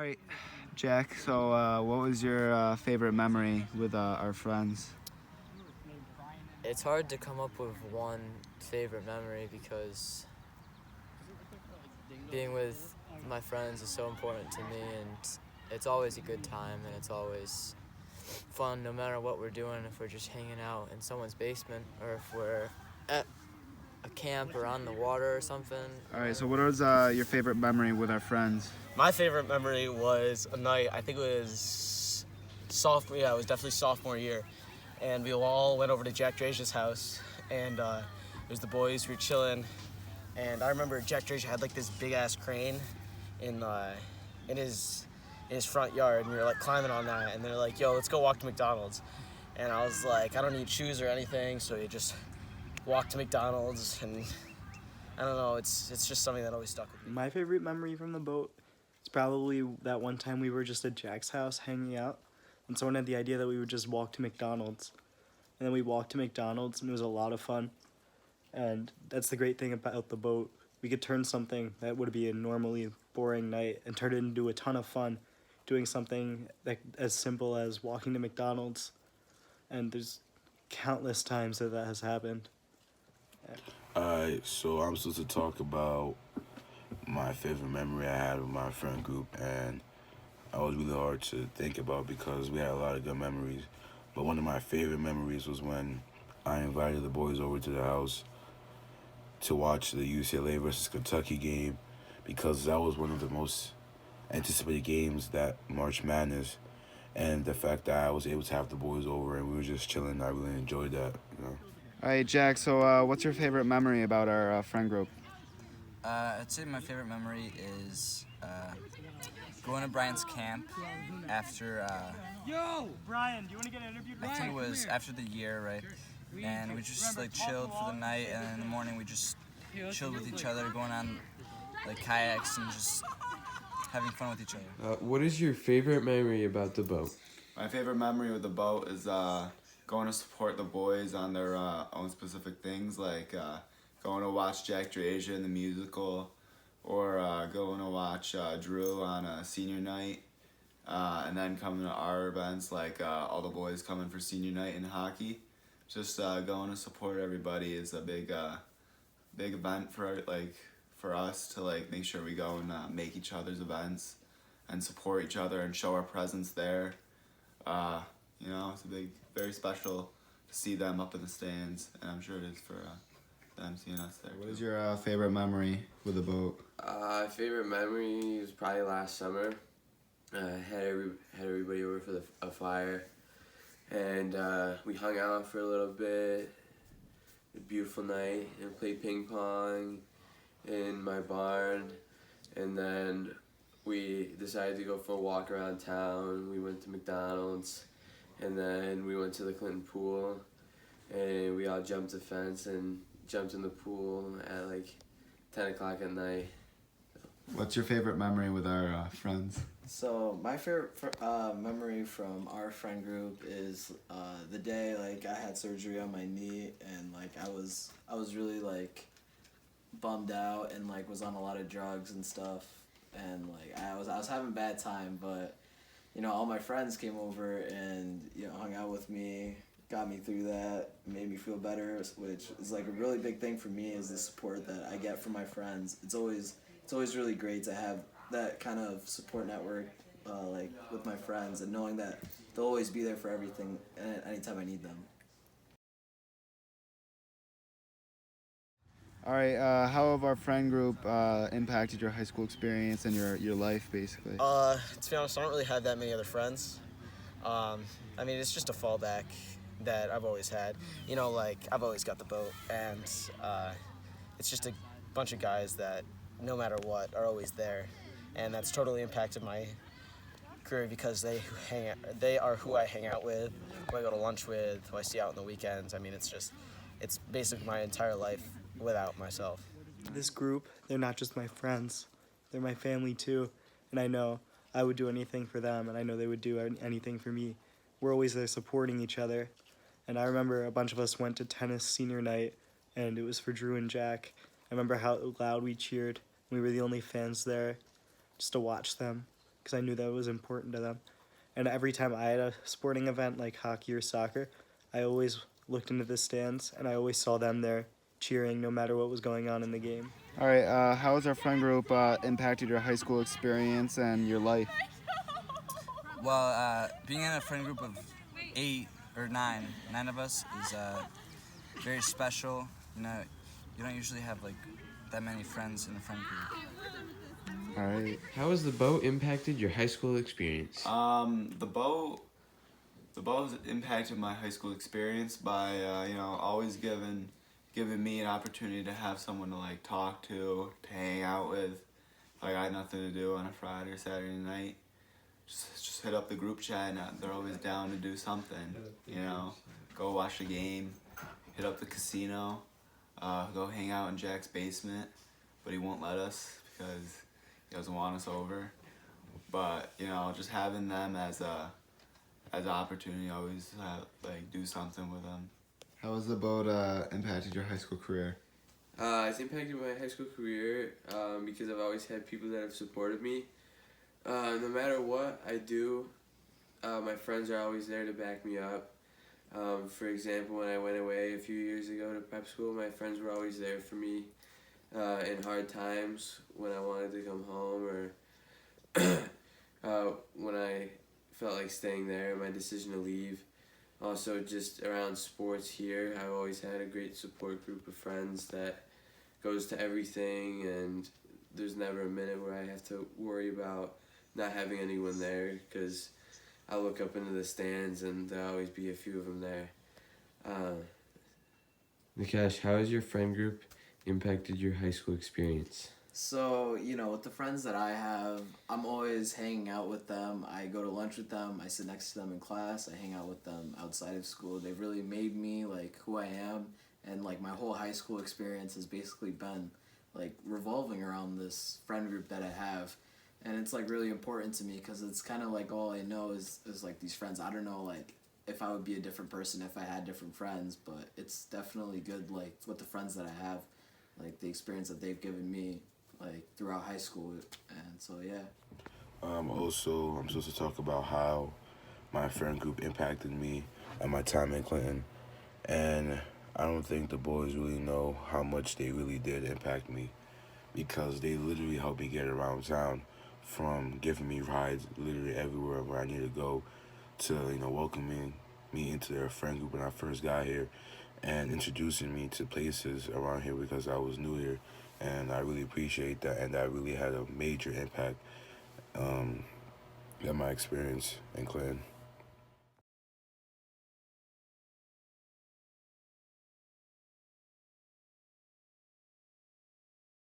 right, Jack. So, what was your favorite memory with our friends? It's hard to come up with one favorite memory because being with my friends is so important to me, and it's always a good time, and it's always fun no matter what we're doing. If we're just hanging out in someone's basement, or if we're at a camp or on the water or something. All right. So, what was your favorite memory with our friends? My favorite memory was a night, I think it was sophomore, yeah, it was definitely sophomore year. And we all went over to Jack Drazia's house, and it was the boys, we were chilling. And I remember Jack Drazia had like this big ass crane in in his front yard, and we were like climbing on that, and they're like, yo, let's go walk to McDonald's. And I was like, I don't need shoes or anything, so you just walk to McDonald's, and I don't know, it's just something that always stuck with me. My favorite memory from the boat is probably that one time we were just at Jack's house hanging out, and someone had the idea that we would just walk to McDonald's. And then we walked to McDonald's, and it was a lot of fun. And that's the great thing about the boat. We could turn something that would be a normally boring night and turn it into a ton of fun, doing something that as simple as walking to McDonald's. And there's countless times that has happened. Alright, so I'm supposed to talk about my favorite memory I had with my friend group, and I was really hard to think about because we had a lot of good memories. But one of my favorite memories was when I invited the boys over to the house to watch the UCLA versus Kentucky game, because that was one of the most anticipated games that March Madness, and the fact that I was able to have the boys over and we were just chilling, I really enjoyed that, you know. All right, Jack. So, what's your favorite memory about our friend group? I'd say my favorite memory is going to Brian's camp after, Yo, Brian, do you want to get interviewed? I think it was after the year, right? And we just like chilled for the night, and then in the morning we just chilled with each other, going on like kayaks and just having fun with each other. What is your favorite memory about the boat? My favorite memory with the boat is going to support the boys on their own specific things, like going to watch Jack Drazia in the musical, or going to watch Drew on a senior night, and then coming to our events, like all the boys coming for senior night in hockey. Just going to support everybody is a big event for us to like make sure we go and make each other's events and support each other and show our presence there. It's very special to see them up in the stands, and I'm sure it is for them seeing us there. What is your favorite memory with the boat? Favorite memory was probably last summer. Had everybody over for a fire, and we hung out for a little bit. A beautiful night, and played ping pong in my barn, and then we decided to go for a walk around town. We went to McDonald's, and then we went to the Clinton pool, and we all jumped the fence and jumped in the pool at like 10 o'clock at night. What's your favorite memory with our friends? So my favorite memory from our friend group is the day like I had surgery on my knee, and like I was really like bummed out and like was on a lot of drugs and stuff, and like I was having a bad time, but all my friends came over and hung out with me, got me through that, made me feel better, which is like a really big thing for me, is the support that I get from my friends. It's always really great to have that kind of support network like with my friends, and knowing that they'll always be there for everything anytime I need them. All right. How have our friend group impacted your high school experience and your life, basically? To be honest, I don't really have that many other friends. It's just a fallback that I've always had. I've always got the boat, and it's just a bunch of guys that, no matter what, are always there. And that's totally impacted my career because they are who I hang out with, who I go to lunch with, who I see out on the weekends. It's basically my entire life without myself. This group, they're not just my friends, they're my family too, and I know I would do anything for them, and I know they would do anything for me. We're always there supporting each other, and I remember a bunch of us went to tennis senior night, and it was for Drew and Jack. I remember how loud we cheered. We were the only fans there just to watch them, because I knew that was important to them. And every time I had a sporting event like hockey or soccer, I always looked into the stands and I always saw them there cheering no matter what was going on in the game. All right, how has our friend group impacted your high school experience and your life? Well, being in a friend group of 8 or 9 of us is very special. You know, you don't usually have like that many friends in a friend group. All right. How has the boat impacted your high school experience? The boat has impacted my high school experience by always giving me an opportunity to have someone to like talk to hang out with. Like I had nothing to do on a Friday or Saturday night, just hit up the group chat and they're always down to do something. Go watch a game, hit up the casino, go hang out in Jack's basement, but he won't let us because he doesn't want us over. But just having them as an opportunity, always do something with them. How has the boat impacted your high school career? It's impacted my high school career because I've always had people that have supported me. No matter what I do, my friends are always there to back me up. For example, when I went away a few years ago to prep school, my friends were always there for me in hard times when I wanted to come home or when I felt like staying there, my decision to leave. Also, just around sports here, I've always had a great support group of friends that goes to everything, and there's never a minute where I have to worry about not having anyone there because I look up into the stands and there'll always be a few of them there. Nikesh, how has your friend group impacted your high school experience? So, with the friends that I have, I'm always hanging out with them. I go to lunch with them. I sit next to them in class. I hang out with them outside of school. They've really made me, who I am. And, my whole high school experience has basically been, revolving around this friend group that I have. And it's, really important to me because it's kind of, all I know is these friends. I don't know, if I would be a different person if I had different friends. But it's definitely good, with the friends that I have, the experience that they've given me. Throughout high school, and so yeah. Also, I'm supposed to talk about how my friend group impacted me at my time in Clinton, and I don't think the boys really know how much they really did impact me, because they literally helped me get around town, from giving me rides literally everywhere where I need to go, to welcoming me into their friend group when I first got here, and introducing me to places around here because I was new here. And I really appreciate that, and that really had a major impact on my experience in Clinton.